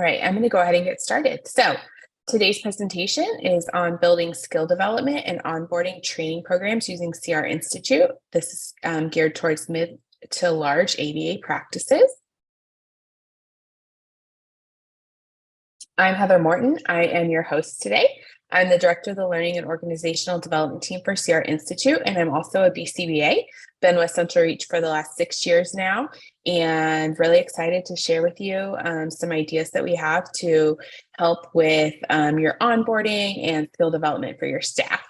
right, I'm going to go ahead and get started. So today's presentation is on building skill development and onboarding training programs using CR Institute. This is geared towards mid to large ABA practices. I'm Heather Morton. I am your host today. I'm the director of the Learning and Organizational Development team for CR Institute, and I'm also a BCBA. Been with Central Reach for the last 6 years now, and really excited to share with you some ideas that we have to help with your onboarding and skill development for your staff.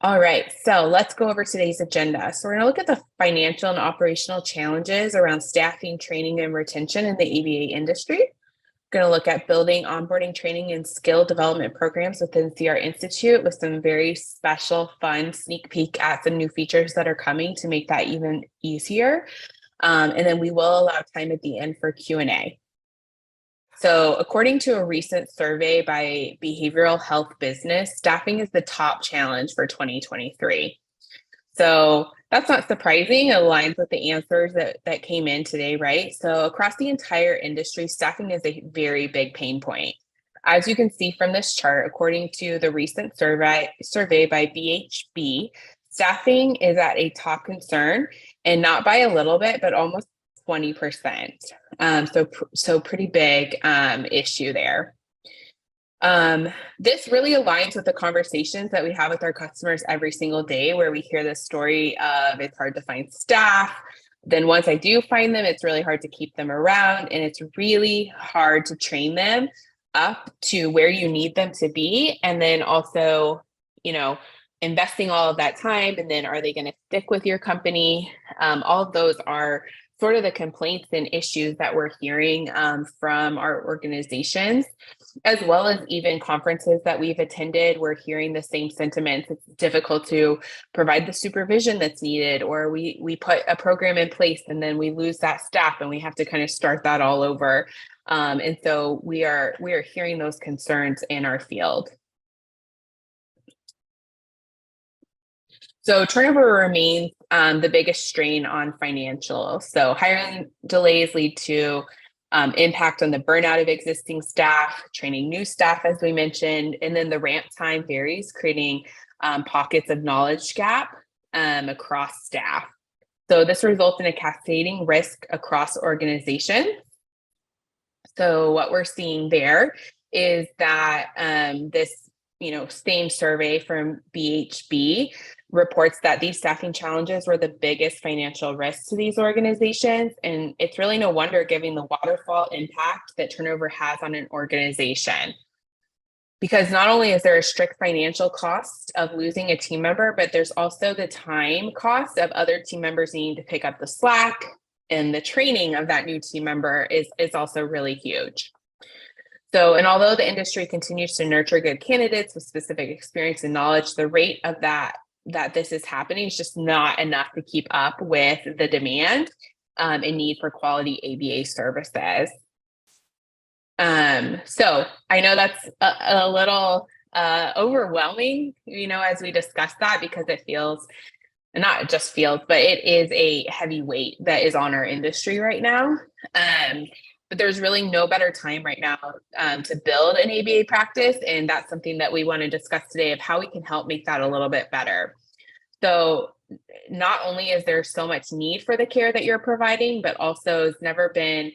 All right, so let's go over today's agenda. So we're going to look at the financial and operational challenges around staffing, training, and retention in the ABA industry. Going to look at building onboarding training and skill development programs within CR Institute with some very special, fun sneak peek at some new features that are coming to make that even easier. And then we will allow time at the end for Q&A. So according to a recent survey by Behavioral Health Business, staffing is the top challenge for 2023. So that's not surprising. It aligns with the answers that came in today, right? So across the entire industry, staffing is a very big pain point. As you can see from this chart, according to the recent survey by BHB, staffing is at a top concern, and not by a little bit, but almost 20%. So pretty big issue there. This really aligns with the conversations that we have with our customers every single day, where we hear the story of it's hard to find staff. Then once I do find them, it's really hard to keep them around, and it's really hard to train them up to where you need them to be. And then also, investing all of that time, and then are they going to stick with your company? All of those are sort of the complaints and issues that we're hearing from our organizations, as well as even conferences that we've attended. We're hearing the same sentiments. It's difficult to provide the supervision that's needed, or we put a program in place and then we lose that staff and we have to kind of start that all over. And so we are hearing those concerns in our field. So turnover remains the biggest strain on financials. So hiring delays lead to impact on the burnout of existing staff, training new staff, as we mentioned, and then the ramp time varies, creating pockets of knowledge gap across staff. So this results in a cascading risk across organizations. So what we're seeing there is that this same survey from BHB reports that these staffing challenges were the biggest financial risks to these organizations. And it's really no wonder, given the waterfall impact that turnover has on an organization. Because not only is there a strict financial cost of losing a team member, but there's also the time cost of other team members needing to pick up the slack, and the training of that new team member is also really huge. So, and although the industry continues to nurture good candidates with specific experience and knowledge, the rate of that this is happening is just not enough to keep up with the demand and need for quality ABA services. So I know that's a little overwhelming, as we discuss that, because it feels, not just feels, but it is a heavy weight that is on our industry right now. But there's really no better time right now to build an ABA practice. And that's something that we want to discuss today, of how we can help make that a little bit better. So not only is there so much need for the care that you're providing, but also it's never been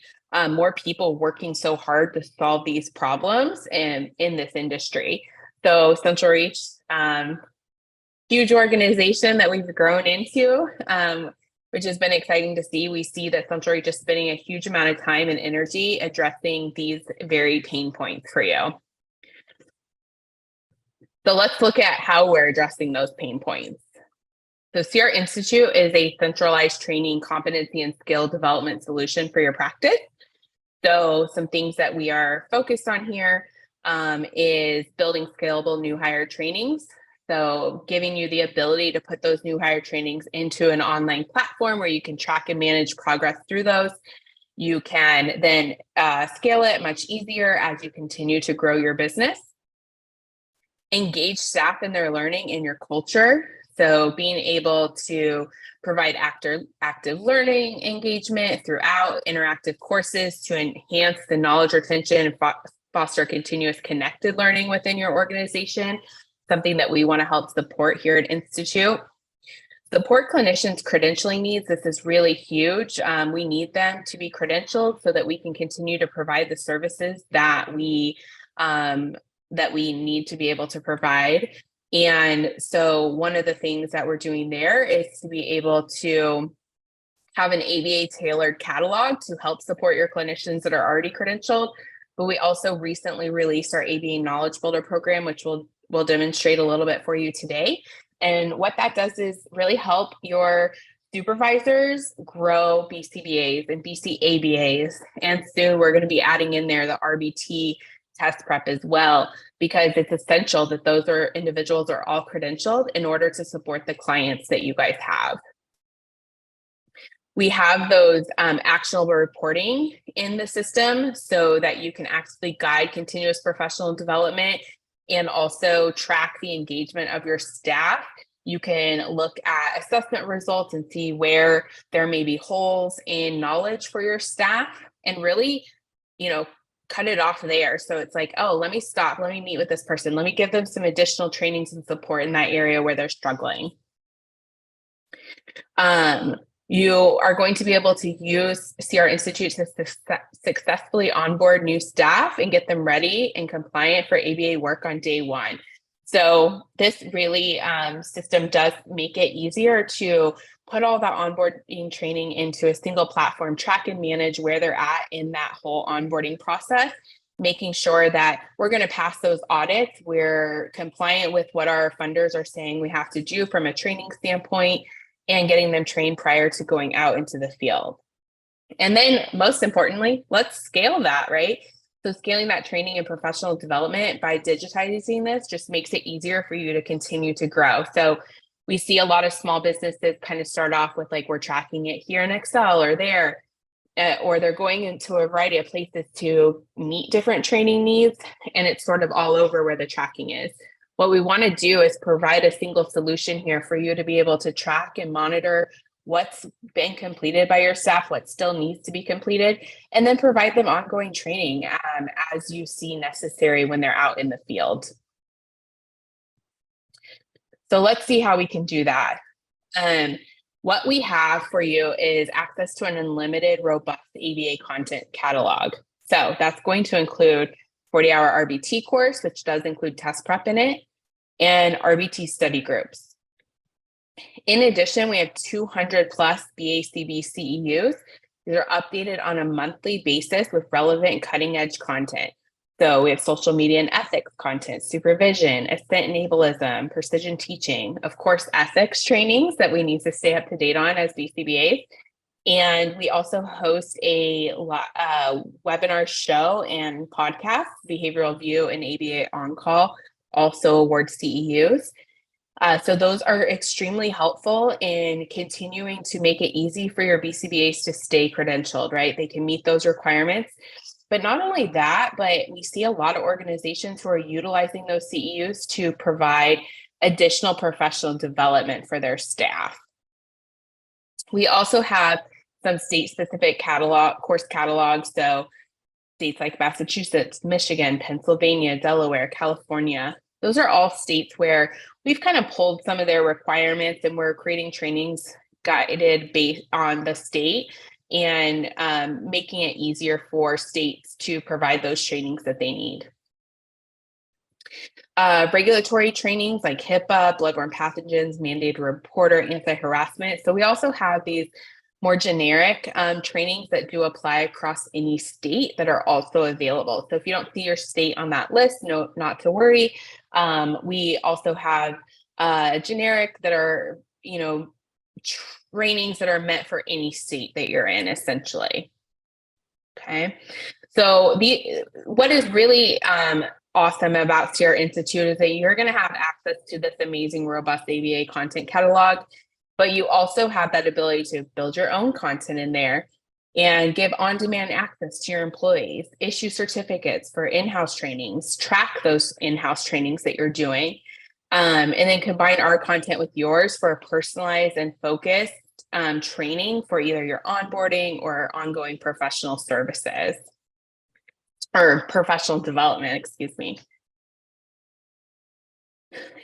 more people working so hard to solve these problems in this industry. So Central Reach, huge organization that we've grown into, which has been exciting to see. We see that Central Reach is spending a huge amount of time and energy addressing these very pain points for you. So let's look at how we're addressing those pain points. So CR Institute is a centralized training, competency, and skill development solution for your practice. So some things that we are focused on here is building scalable new hire trainings. So giving you the ability to put those new hire trainings into an online platform where you can track and manage progress through those. You can then scale it much easier as you continue to grow your business. Engage staff in their learning and your culture. So being able to provide active learning engagement throughout interactive courses to enhance the knowledge retention and foster continuous connected learning within your organization, something that we want to help support here at Institute. Support clinicians' credentialing needs. This is really huge. We need them to be credentialed so that we can continue to provide the services that we need to be able to provide. And so one of the things that we're doing there is to be able to have an ABA tailored catalog to help support your clinicians that are already credentialed. But we also recently released our ABA Knowledge Builder program, which we'll demonstrate a little bit for you today. And what that does is really help your supervisors grow BCBAs and BCABAs. And soon we're going to be adding in there the RBT test prep as well, because it's essential that those individuals are all credentialed in order to support the clients that you guys have. We have those actionable reporting in the system so that you can actually guide continuous professional development and also track the engagement of your staff. You can look at assessment results and see where there may be holes in knowledge for your staff and really, cut it off there. So it's like, oh, let me stop. Let me meet with this person. Let me give them some additional trainings and support in that area where they're struggling. You are going to be able to use CR Institute to successfully onboard new staff and get them ready and compliant for ABA work on day one. So this really system does make it easier to put all that onboarding training into a single platform, track and manage where they're at in that whole onboarding process, making sure that we're going to pass those audits. We're compliant with what our funders are saying we have to do from a training standpoint, and getting them trained prior to going out into the field. And then most importantly, let's scale that, right? So scaling that training and professional development by digitizing this just makes it easier for you to continue to grow. So we see a lot of small businesses kind of start off with like, we're tracking it here in Excel or there, or they're going into a variety of places to meet different training needs. And it's sort of all over where the tracking is. What we want to do is provide a single solution here for you to be able to track and monitor what's been completed by your staff, what still needs to be completed, and then provide them ongoing training as you see necessary when they're out in the field. So let's see how we can do that. What we have for you is access to an unlimited, robust ABA content catalog. So that's going to include 40-hour RBT course, which does include test prep in it, and RBT study groups. In addition, we have 200 plus BACB CEUs. These are updated on a monthly basis with relevant cutting edge content. So we have social media and ethics content, supervision, assent and ableism, precision teaching, of course, ethics trainings that we need to stay up to date on as BCBAs. And we also host a webinar show and podcast, Behavioral View and ABA On Call, also award CEUs. So those are extremely helpful in continuing to make it easy for your BCBAs to stay credentialed, right? They can meet those requirements. But not only that, but we see a lot of organizations who are utilizing those CEUs to provide additional professional development for their staff. We also have some state-specific course catalogs. So states like Massachusetts, Michigan, Pennsylvania, Delaware, California, those are all states where we've kind of pulled some of their requirements and we're creating trainings guided based on the state and making it easier for states to provide those trainings that they need. Regulatory trainings like HIPAA, bloodborne pathogens, mandated reporter, anti-harassment. So we also have these more generic trainings that do apply across any state that are also available. So if you don't see your state on that list, no, not to worry. We also have generic that are, trainings that are meant for any state that you're in, essentially. Okay. So what is really awesome about CR Institute is that you're going to have access to this amazing, robust ABA content catalog, but you also have that ability to build your own content in there and give on-demand access to your employees, issue certificates for in-house trainings, track those in-house trainings that you're doing, And then combine our content with yours for a personalized and focused training for either your onboarding or ongoing professional services or professional development, excuse me.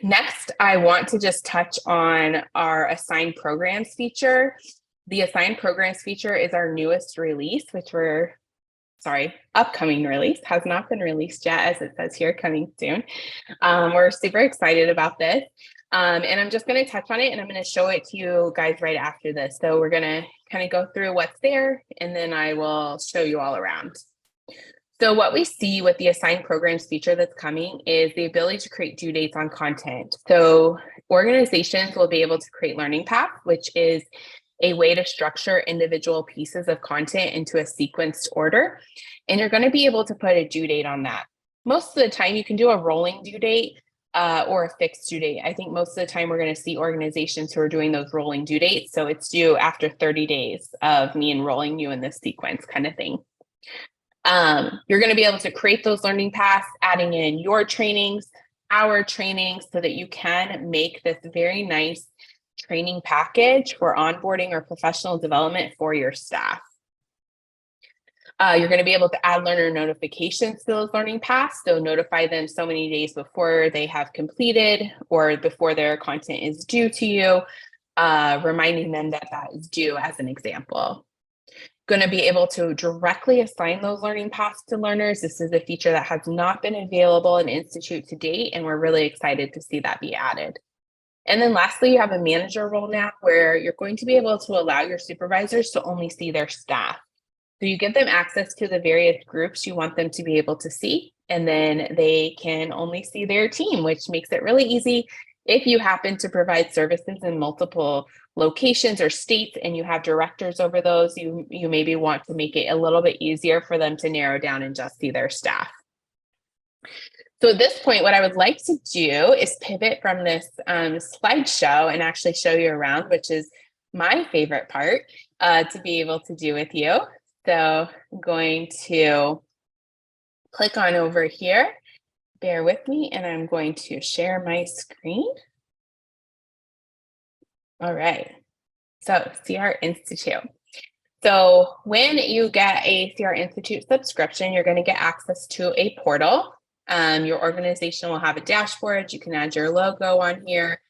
Next, I want to just touch on our assigned programs feature. The assigned programs feature is our newest release, upcoming release, has not been released yet, as it says here, coming soon. We're super excited about this. And I'm just going to touch on it and I'm going to show it to you guys right after this. So we're going to kind of go through what's there and then I will show you all around. So what we see with the assigned programs feature that's coming is the ability to create due dates on content. So organizations will be able to create learning paths, which is a way to structure individual pieces of content into a sequenced order. And you're going to be able to put a due date on that. Most of the time you can do a rolling due date or a fixed due date. I think most of the time we're going to see organizations who are doing those rolling due dates. So it's due after 30 days of me enrolling you in this sequence kind of thing. You're going to be able to create those learning paths, adding in your trainings, our trainings, so that you can make this very nice training package for onboarding or professional development for your staff. You're going to be able to add learner notifications to those learning paths. So notify them so many days before they have completed or before their content is due to you, reminding them that that is due as an example. Going to be able to directly assign those learning paths to learners. This is a feature that has not been available in Institute to date, and we're really excited to see that be added. And then lastly, you have a manager role now where you're going to be able to allow your supervisors to only see their staff. So you give them access to the various groups you want them to be able to see, and then they can only see their team, which makes it really easy. If you happen to provide services in multiple locations or states and you have directors over those, you maybe want to make it a little bit easier for them to narrow down and just see their staff. So at this point, what I would like to do is pivot from this slideshow and actually show you around, which is my favorite part to be able to do with you. So I'm going to click on over here. Bear with me, and I'm going to share my screen. All right, so CR Institute. So when you get a CR Institute subscription, you're going to get access to a portal. Your organization will have a dashboard. You can add your logo on here.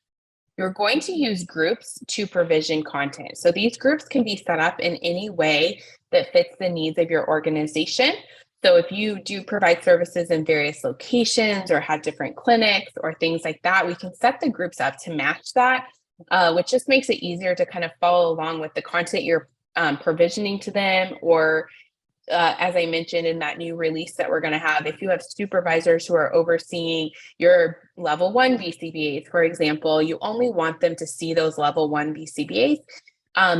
You're going to use groups to provision content. So these groups can be set up in any way that fits the needs of your organization. So if you do provide services in various locations or have different clinics or things like that, we can set the groups up to match that, which just makes it easier to kind of follow along with the content you're provisioning to them. Or as I mentioned in that new release that we're going to have, if you have supervisors who are overseeing your level 1 BCBAs, for example, you only want them to see those level 1 BCBAs.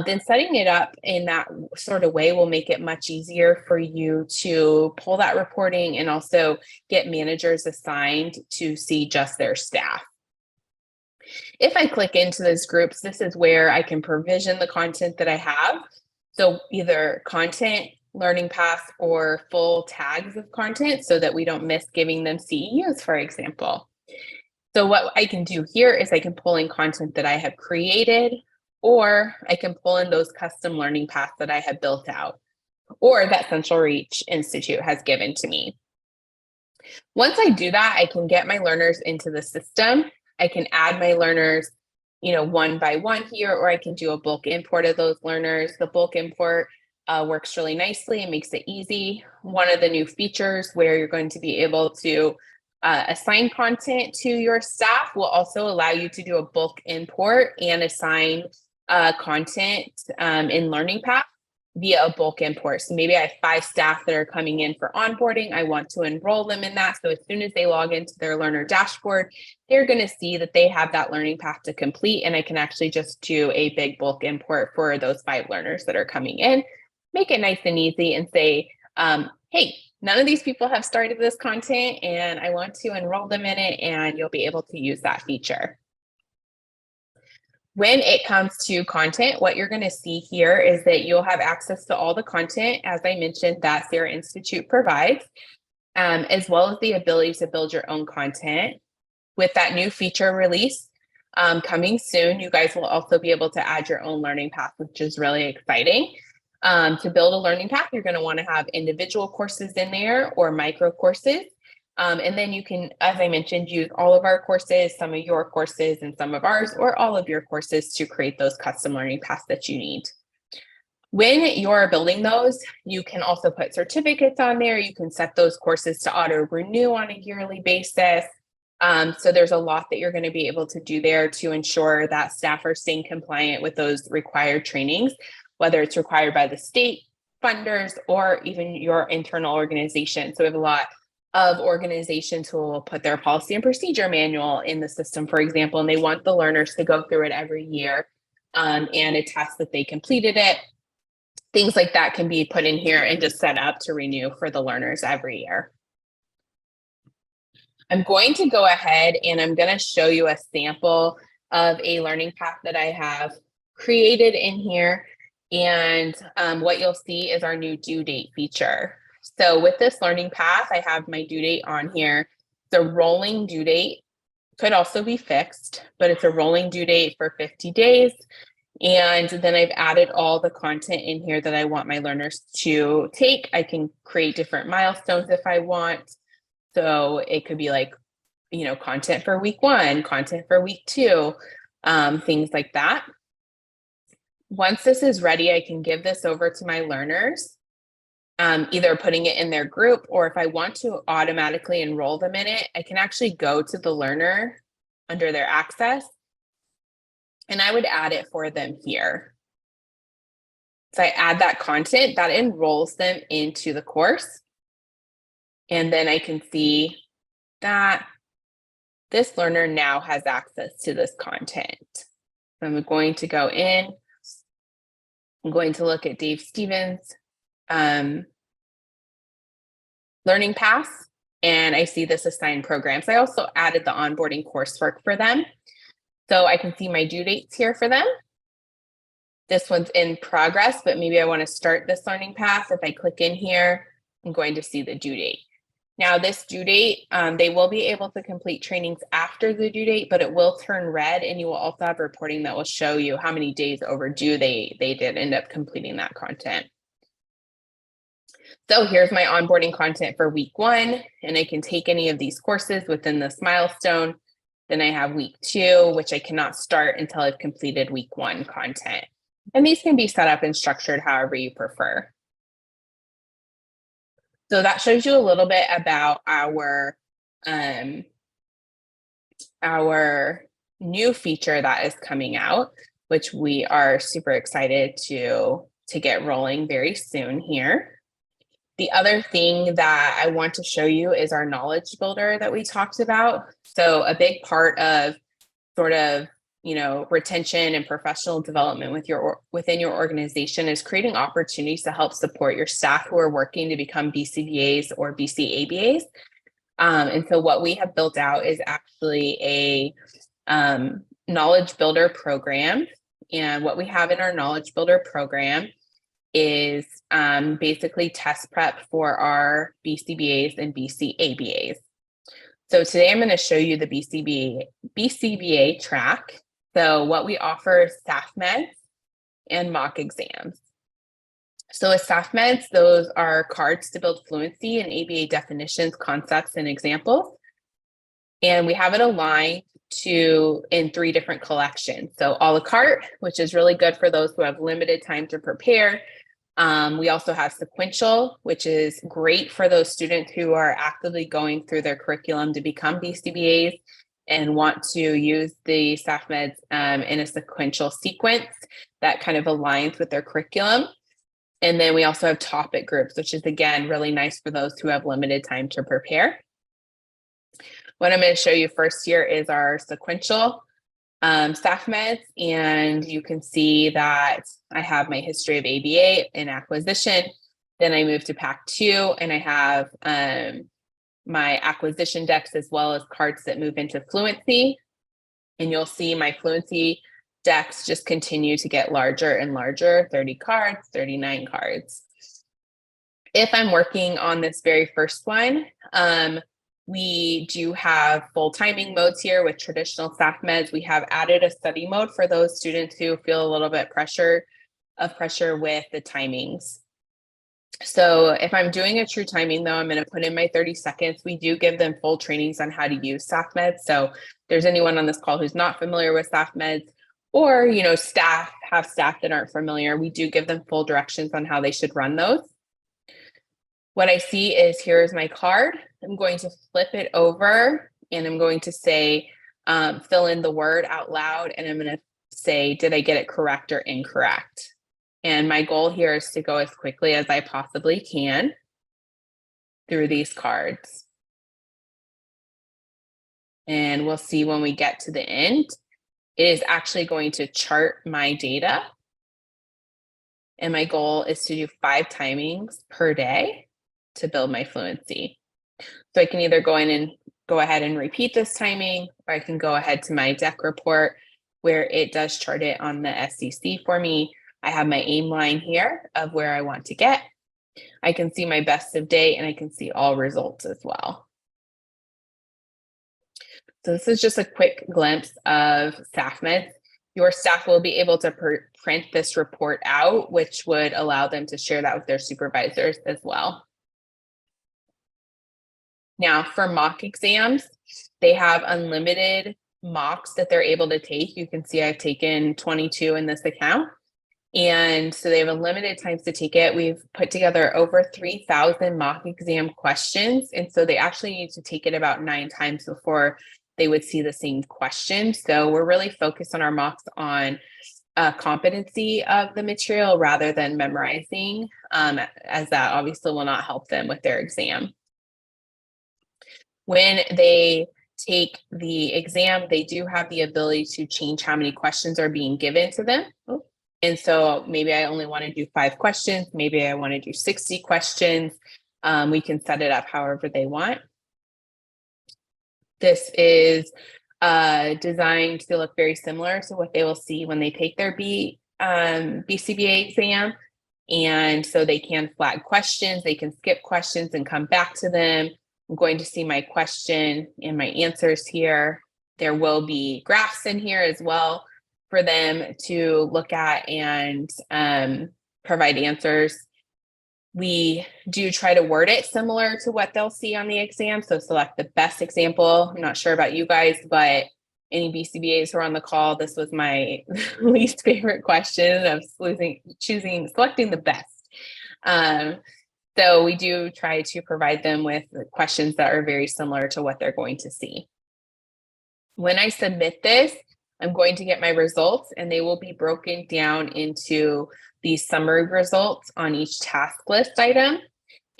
Then setting it up in that sort of way will make it much easier for you to pull that reporting and also get managers assigned to see just their staff. If I click into those groups, this is where I can provision the content that I have. So either content, learning paths, or full tags of content so that we don't miss giving them CEUs, for example. So what I can do here is I can pull in content that I have created, or I can pull in those custom learning paths that I have built out, or that Central Reach Institute has given to me. Once I do that, I can get my learners into the system. I can add my learners, one by one here, or I can do a bulk import of those learners. The bulk import works really nicely and makes it easy. One of the new features where you're going to be able to assign content to your staff will also allow you to do a bulk import and assign content in learning path via a bulk import. So maybe I have 5 staff that are coming in for onboarding. I want to enroll them in that. So as soon as they log into their learner dashboard, they're going to see that they have that learning path to complete. And I can actually just do a big bulk import for those 5 learners that are coming in, make it nice and easy and say, hey, none of these people have started this content and I want to enroll them in it, and you'll be able to use that feature. When it comes to content, what you're going to see here is that you'll have access to all the content, as I mentioned, that CR Institute provides, as well as the ability to build your own content. With that new feature release coming soon, you guys will also be able to add your own learning path, which is really exciting. To build a learning path, you're going to want to have individual courses in there or micro courses. And then you can, as I mentioned, use all of our courses, some of your courses and some of ours, or all of your courses to create those custom learning paths that you need. When you're building those, you can also put certificates on there. You can set those courses to auto renew on a yearly basis. So there's a lot that you're going to be able to do there to ensure that staff are staying compliant with those required trainings, whether it's required by the state funders or even your internal organization. So we have a lot of organizations who will put their policy and procedure manual in the system, for example, and they want the learners to go through it every year and attest that they completed it. Things like that can be put in here and just set up to renew for the learners every year. I'm going to go ahead and I'm going to show you a sample of a learning path that I have created in here. And what you'll see is our new due date feature. So with this learning path, I have my due date on here. The rolling due date could also be fixed, but it's a rolling due date for 50 days. And then I've added all the content in here that I want my learners to take. I can create different milestones if I want. So it could be like, you know, content for week 1, content for week 2, things like that. Once this is ready, I can give this over to my learners, either putting it in their group, or if I want to automatically enroll them in it, I can actually go to the learner under their access, and I would add it for them here. So I add that content that enrolls them into the course. And then I can see that this learner now has access to this content. So I'm going to go in. I'm going to look at Dave Stevens' learning path, and I see this assigned programs. I also added the onboarding coursework for them. So I can see my due dates here for them. This one's in progress, but maybe I want to start this learning path. If I click in here, I'm going to see the due date. Now this due date, they will be able to complete trainings after the due date, but it will turn red, and you will also have reporting that will show you how many days overdue they did end up completing that content. So here's my onboarding content for week 1, and I can take any of these courses within this milestone. Then I have week 2, which I cannot start until I've completed week 1 content. And these can be set up and structured however you prefer. So that shows you a little bit about our new feature that is coming out, which we are super excited to get rolling very soon here. The other thing that I want to show you is our knowledge builder that we talked about. So a big part of sort of, you know, retention and professional development within your organization is creating opportunities to help support your staff who are working to become BCBAs or BCABAs. And so what we have built out is actually a knowledge builder program. And what we have in our knowledge builder program is basically test prep for our BCBAs and BCABAs. So today I'm going to show you the BCBA track. So what we offer is staff meds and mock exams. So with staff meds, those are cards to build fluency in ABA definitions, concepts, and examples. And we have it aligned in 3 different collections. So a la carte, which is really good for those who have limited time to prepare. We also have sequential, which is great for those students who are actively going through their curriculum to become BCBAs and want to use the staff meds in a sequential sequence that kind of aligns with their curriculum. And then we also have topic groups, which is, again, really nice for those who have limited time to prepare. What I'm going to show you first here is our sequential staff meds, and you can see that I have my history of ABA and acquisition. Then I move to Pack 2, and I have my acquisition decks as well as cards that move into fluency. And you'll see my fluency decks just continue to get larger and larger, 30 cards, 39 cards. If I'm working on this very first one, We do have full timing modes here with traditional staff meds. We have added a study mode for those students who feel a little bit pressure with the timings. So if I'm doing a true timing though, I'm going to put in my 30 seconds. We do give them full trainings on how to use staff meds. So if there's anyone on this call who's not familiar with staff meds, or, staff that aren't familiar, we do give them full directions on how they should run those. What I see is here's my card. I'm going to flip it over and I'm going to say, fill in the word out loud. And I'm going to say, did I get it correct or incorrect? And my goal here is to go as quickly as I possibly can through these cards. And we'll see when we get to the end, it is actually going to chart my data. And my goal is to do 5 timings per day to build my fluency. So I can either go ahead and repeat this timing, or I can go ahead to my deck report where it does chart it on the SCC for me. I have my aim line here of where I want to get. I can see my best of day and I can see all results as well. So this is just a quick glimpse of staff meds. Your staff will be able to print this report out, which would allow them to share that with their supervisors as well. Now for mock exams, they have unlimited mocks that they're able to take. You can see I've taken 22 in this account. And so they have unlimited times to take it. We've put together over 3,000 mock exam questions. And so they actually need to take it about 9 times before they would see the same question. So we're really focused on our mocks on competency of the material rather than memorizing, as that obviously will not help them with their exam. When they take the exam, they do have the ability to change how many questions are being given to them. And so maybe I only want to do 5 questions. Maybe I want to do 60 questions. We can set it up however they want. This is designed to look very similar to what they will see when they take their BCBA exam. And so they can flag questions, they can skip questions and come back to them. I'm going to see my question and my answers here. There will be graphs in here as well for them to look at and provide answers. We do try to word it similar to what they'll see on the exam. So select the best example. I'm not sure about you guys, but any BCBAs who are on the call, this was my least favorite question of selecting the best. So we do try to provide them with questions that are very similar to what they're going to see. When I submit this, I'm going to get my results and they will be broken down into these summary results on each task list item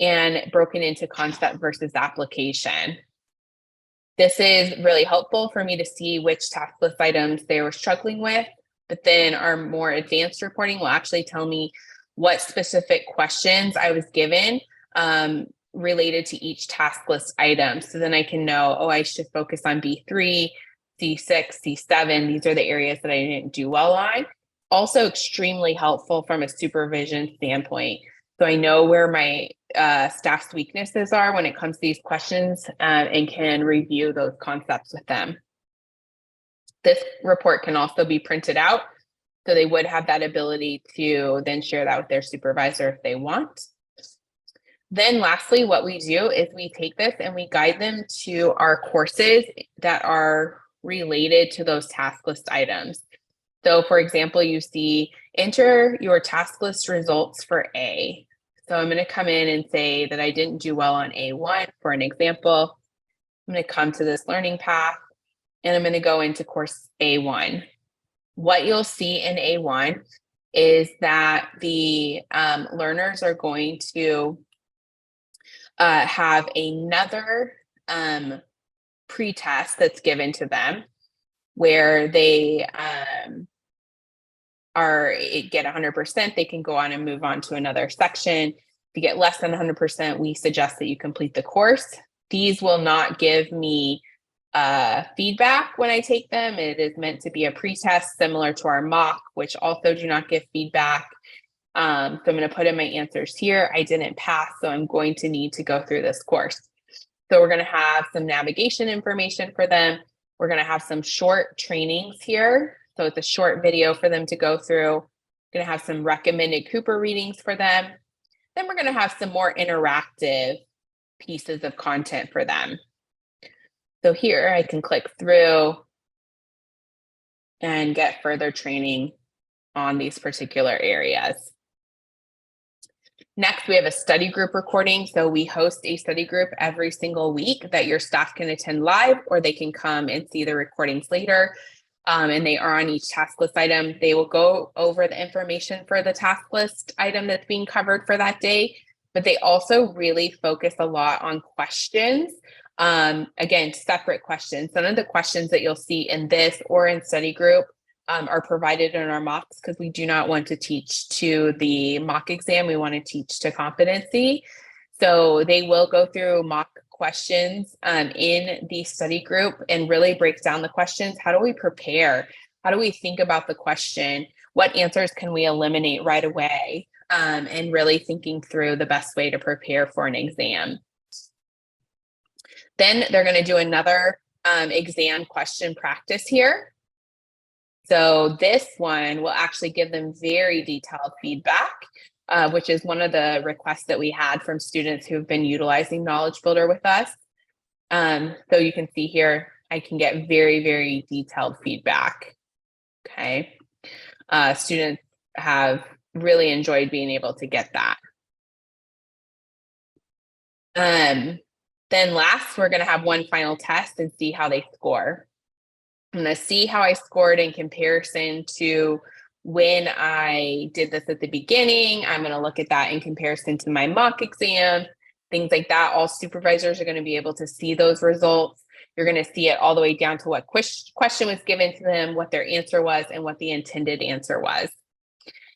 and broken into concept versus application. This is really helpful for me to see which task list items they were struggling with, but then our more advanced reporting will actually tell me what specific questions I was given related to each task list item. So then I can know, oh, I should focus on B3, C6, C7. These are the areas that I didn't do well on. Also extremely helpful from a supervision standpoint. So I know where my staff's weaknesses are when it comes to these questions and can review those concepts with them. This report can also be printed out. So they would have that ability to then share that with their supervisor if they want. Then lastly, what we do is we take this and we guide them to our courses that are related to those task list items. So for example, you see, enter your task list results for A. So I'm going to come in and say that I didn't do well on A1 for an example. I'm going to come to this learning path and I'm going to go into course A1. What you'll see in A1 is that the learners are going to have another pretest that's given to them where they get 100%, they can go on and move on to another section. If you get less than 100%, we suggest that you complete the course. These will not give me feedback when I take them. It is meant to be a pretest similar to our mock, which also do not give feedback. So I'm going to put in my answers here. I didn't pass, so I'm going to need to go through this course. So we're going to have some navigation information for them. We're going to have some short trainings here. So it's a short video for them to go through. We're going to have some recommended Cooper readings for them. Then we're going to have some more interactive pieces of content for them. So here I can click through and get further training on these particular areas. Next, we have a study group recording. So we host a study group every single week that your staff can attend live, or they can come and see the recordings later. And they are on each task list item. They will go over the information for the task list item that's being covered for that day, but they also really focus a lot on questions. Again, separate questions. Some of the questions that you'll see in this or in study group are provided in our mocks, because we do not want to teach to the mock exam. We want to teach to competency. So they will go through mock questions in the study group and really breaks down the questions. How do we prepare? How do we think about the question? What answers can we eliminate right away? And really thinking through the best way to prepare for an exam. Then they're going to do another exam question practice here. So this one will actually give them very detailed feedback, which is one of the requests that we had from students who have been utilizing Knowledge Builder with us. So you can see here, I can get very, very detailed feedback. Okay. Students have really enjoyed being able to get that. Then last, we're going to have one final test and see how they score. I'm going to see how I scored in comparison to when I did this at the beginning. I'm going to look at that in comparison to my mock exam, things like that. All supervisors are going to be able to see those results. You're going to see it all the way down to what question was given to them, what their answer was, and what the intended answer was.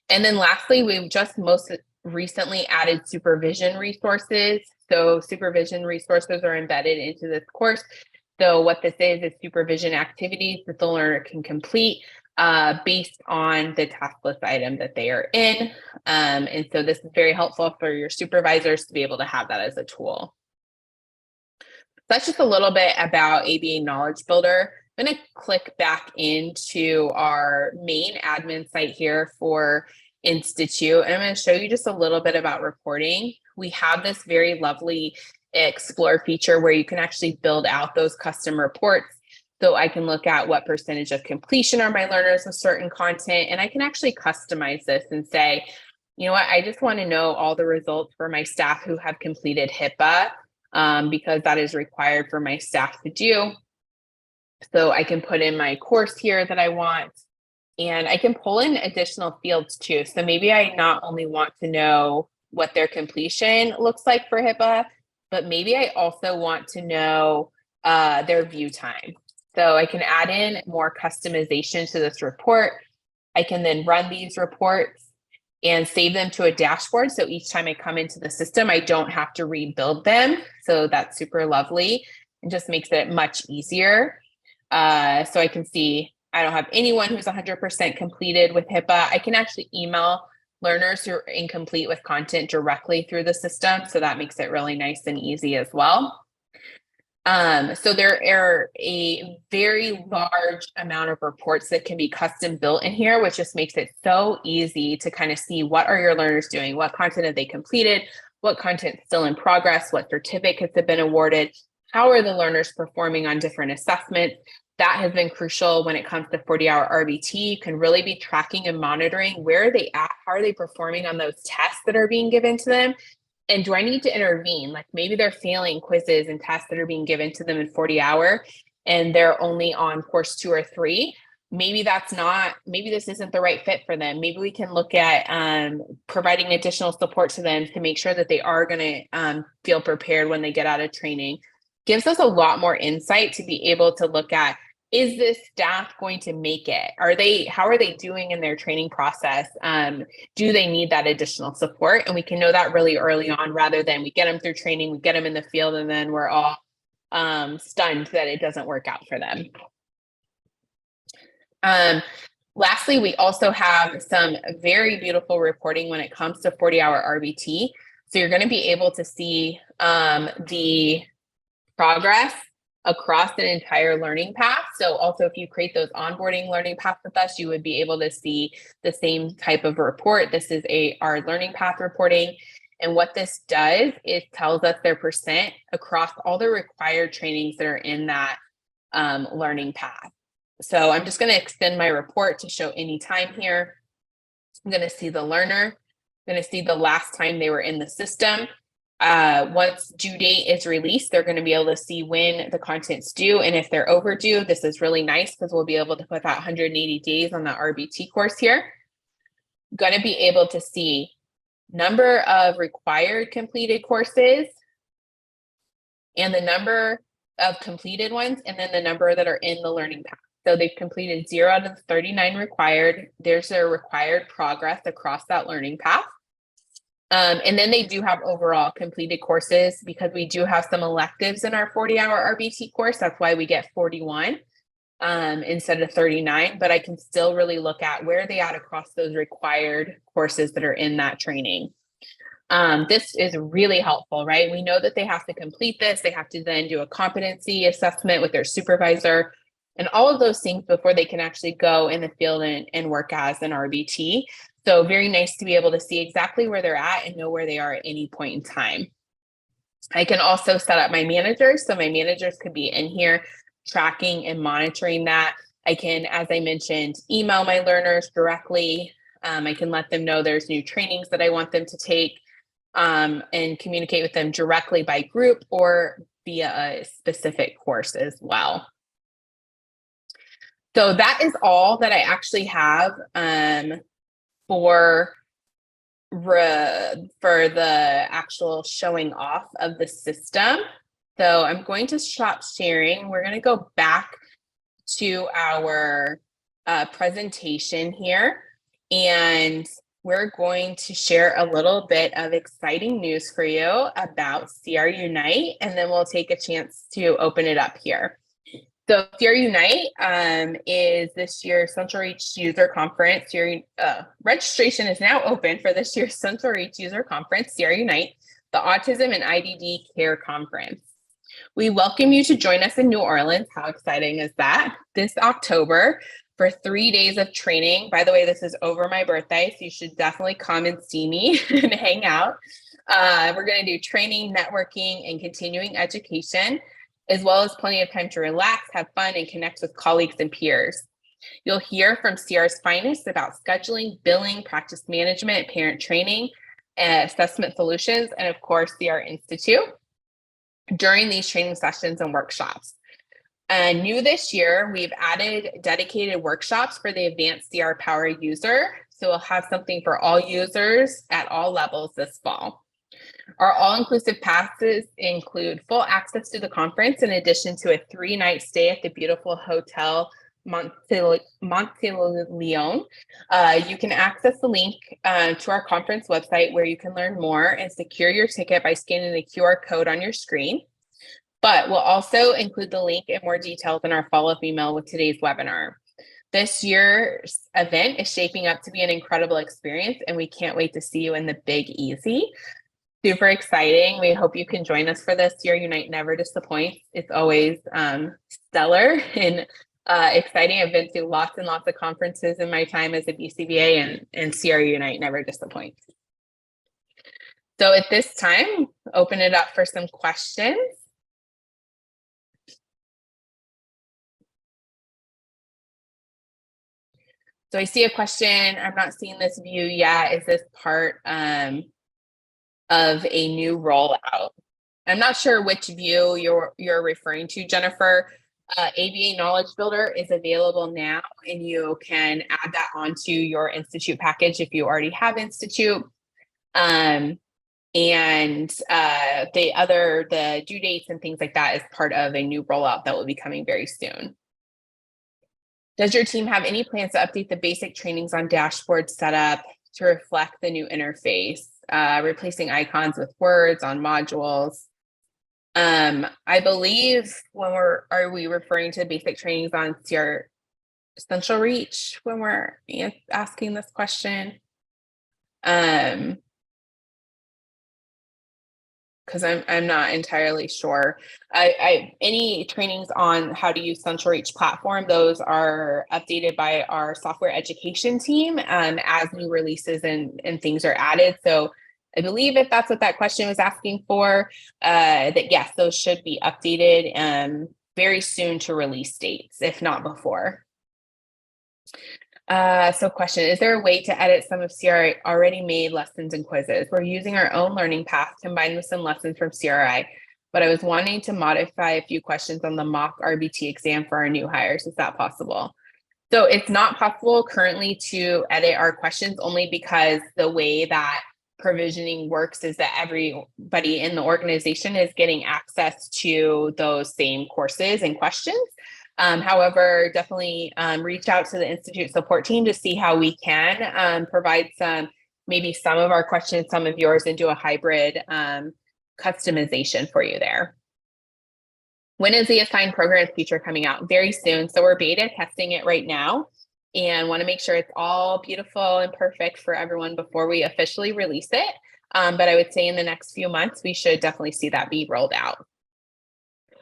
And then lastly, we've just most recently added supervision resources. So supervision resources are embedded into this course. So what this is supervision activities that the learner can complete based on the task list item that they are in. And so this is very helpful for your supervisors to be able to have that as a tool. That's just a little bit about ABA Knowledge Builder. I'm going to click back into our main admin site here for Institute, and I'm going to show you just a little bit about reporting. We have this very lovely Explore feature where you can actually build out those custom reports. So I can look at what percentage of completion are my learners with certain content, and I can actually customize this and say, you know what, I just want to know all the results for my staff who have completed HIPAA because that is required for my staff to do. So I can put in my course here that I want, and I can pull in additional fields too. So maybe I not only want to know what their completion looks like for HIPAA, but maybe I also want to know their view time. So I can add in more customization to this report. I can then run these reports and save them to a dashboard. So each time I come into the system, I don't have to rebuild them. So that's super lovely and just makes it much easier. So I can see I don't have anyone who's 100% completed with HIPAA. I can actually email learners who are incomplete with content directly through the system. So that makes it really nice and easy as well. So there are a very large amount of reports that can be custom built in here, which just makes it so easy to kind of see what are your learners doing, what content have they completed, what content is still in progress, what certificates have been awarded, how are the learners performing on different assessments. That has been crucial when it comes to 40-hour RBT. You can really be tracking and monitoring where are they at, how are they performing on those tests that are being given to them, and do I need to intervene? Like maybe they're failing quizzes and tests that are being given to them in 40-hour and they're only on course 2 or 3. Maybe this isn't the right fit for them. Maybe we can look at providing additional support to them to make sure that they are going to feel prepared when they get out of training. Gives us a lot more insight to be able to look at, is this staff going to make it? How are they doing in their training process? Do they need that additional support? And we can know that really early on rather than we get them through training, we get them in the field, and then we're all stunned that it doesn't work out for them. Lastly, we also have some very beautiful reporting when it comes to 40-hour RBT. So you're going to be able to see the progress across an entire learning path. So also if you create those onboarding learning paths with us, you would be able to see the same type of report. This is our learning path reporting. And what this does is tells us their percent across all the required trainings that are in that learning path. So I'm just going to extend my report to show any time here. I'm going to see the learner. I'm going to see the last time they were in the system. Once due date is released, they're going to be able to see when the content's due. And if they're overdue, this is really nice because we'll be able to put that 180 days on the RBT course here. Going to be able to see number of required completed courses and the number of completed ones, and then the number that are in the learning path. So they've completed 0 out of the 39 required. There's their required progress across that learning path. And then they do have overall completed courses because we do have some electives in our 40-hour RBT course. That's why we get 41 instead of 39, but I can still really look at where they at across those required courses that are in that training. This is really helpful, right? We know that they have to complete this. They have to then do a competency assessment with their supervisor and all of those things before they can actually go in the field and work as an RBT. So very nice to be able to see exactly where they're at and know where they are at any point in time. I can also set up my managers. So my managers could be in here tracking and monitoring that. I can, as I mentioned, email my learners directly. I can let them know there's new trainings that I want them to take and communicate with them directly by group or via a specific course as well. So that is all that I actually have for the actual showing off of the system. So I'm going to stop sharing. We're going to go back to our presentation here, and we're going to share a little bit of exciting news for you about CR Unite, and then we'll take a chance to open it up here. So CR Unite is this year's Central Reach User Conference. Registration is now open for this year's Central Reach User Conference, CR Unite, the Autism and IDD Care Conference. We welcome you to join us in New Orleans. How exciting is that? This October for 3 days of training. By the way, this is over my birthday, so you should definitely come and see me and hang out. We're going to do training, networking, and continuing education, as well as plenty of time to relax, have fun, and connect with colleagues and peers. You'll hear from CR's finest about scheduling, billing, practice management, parent training, assessment solutions, and of course, CR Institute during these training sessions and workshops. New this year, we've added dedicated workshops for the advanced CR Power user. So we'll have something for all users at all levels this fall. Our all-inclusive passes include full access to the conference in addition to a 3-night stay at the beautiful Hotel Monteleone. You can access the link to our conference website where you can learn more and secure your ticket by scanning the QR code on your screen. But we'll also include the link and more details in our follow-up email with today's webinar. This year's event is shaping up to be an incredible experience, and we can't wait to see you in the Big Easy. Super exciting. We hope you can join us for this. CR Unite never disappoints. It's always stellar and exciting. I've been to lots and lots of conferences in my time as a BCBA, and CR Unite never disappoints. So at this time, open it up for some questions. So I see a question. I'm not seeing this view yet. Is this part of a new rollout? I'm not sure which view you're referring to, Jennifer. ABA Knowledge Builder is available now, and you can add that onto your Institute package if you already have Institute. And the due dates and things like that is part of a new rollout that will be coming very soon. Does your team have any plans to update the basic trainings on dashboard setup to reflect the new interface, replacing icons with words on modules? I believe are we referring to basic trainings on CR Central Reach when we're asking this question? because I'm not entirely sure. Any trainings on how to use Central Reach platform, those are updated by our software education team as new releases and things are added. So I believe if that's what that question was asking for, that yes, those should be updated very soon to release dates, if not before. So question, is there a way to edit some of CRI already made lessons and quizzes? We're using our own learning path combined with some lessons from CRI, but I was wanting to modify a few questions on the mock RBT exam for our new hires. Is that possible? So it's not possible currently to edit our questions only because the way that provisioning works is that everybody in the organization is getting access to those same courses and questions. However, definitely reach out to the Institute support team to see how we can provide maybe some of our questions, some of yours, and do a hybrid customization for you there. When is the assigned programs feature coming out? Very soon. So we're beta testing it right now and want to make sure it's all beautiful and perfect for everyone before we officially release it. But I would say in the next few months, we should definitely see that be rolled out.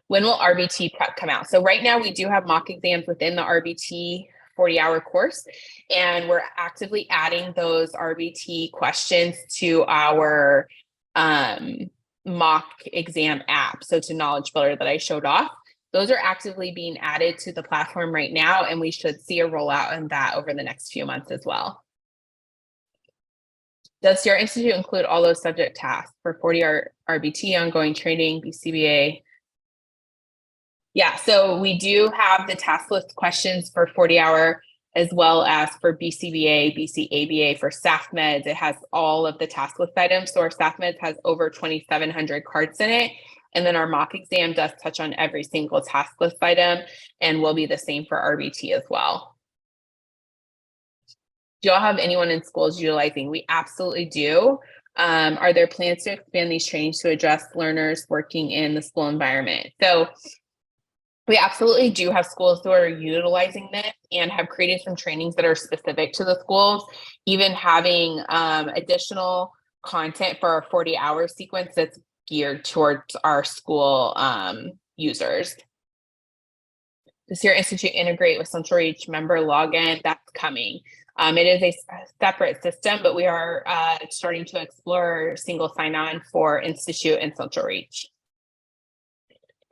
When will RBT prep come out? So right now we do have mock exams within the RBT 40-hour course, and we're actively adding those RBT questions to our mock exam app. So to Knowledge Builder that I showed off, those are actively being added to the platform right now, and we should see a rollout in that over the next few months as well. Does your institute include all those subject tasks for 40-hour RBT, ongoing training, BCBA? Yeah, so we do have the task list questions for 40-hour as well as for BCBA, BCABA for staff meds. It has all of the task list items. So our staff meds has over 2,700 cards in it. And then our mock exam does touch on every single task list item and will be the same for RBT as well. Do y'all have anyone in schools utilizing? We absolutely do. Are there plans to expand these trainings to address learners working in the school environment? So we absolutely do have schools who are utilizing this and have created some trainings that are specific to the schools, even having additional content for our 40-hour sequence that's geared towards our school users. Does your institute integrate with Central Reach member login? That's coming. It is a separate system, but we are starting to explore single sign-on for Institute and Central Reach.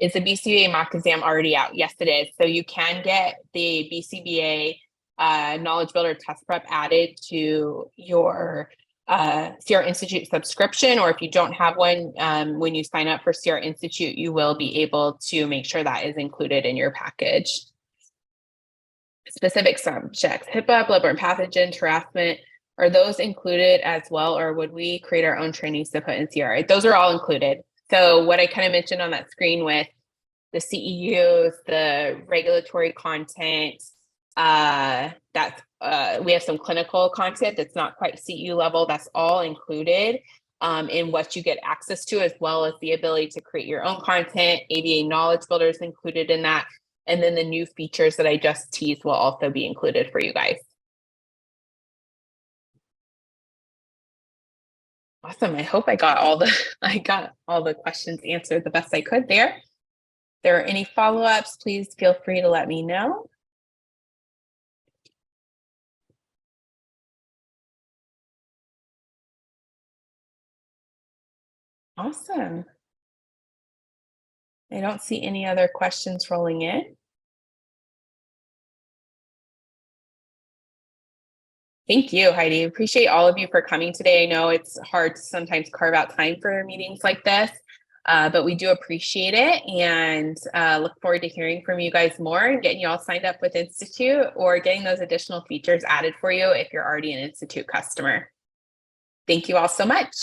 Is the BCBA mock exam already out? Yes, it is. So you can get the BCBA Knowledge Builder test prep added to your CR Institute subscription, or if you don't have one, when you sign up for CR Institute, you will be able to make sure that is included in your package. Specific subjects, HIPAA, bloodborne pathogen, harassment, are those included as well, or would we create our own trainings to put in CRI? Those are all included. So what I kind of mentioned on that screen with the CEUs, the regulatory content, we have some clinical content that's not quite CEU level. That's all included in what you get access to, as well as the ability to create your own content. ABA Knowledge Builder is included in that. And then the new features that I just teased will also be included for you guys. Awesome. I hope I got all the questions answered the best I could there. If there are any follow-ups, please feel free to let me know. Awesome. I don't see any other questions rolling in. Thank you, Heidi. Appreciate all of you for coming today. I know it's hard to sometimes carve out time for meetings like this, but we do appreciate it and look forward to hearing from you guys more and getting you all signed up with Institute or getting those additional features added for you if you're already an Institute customer. Thank you all so much.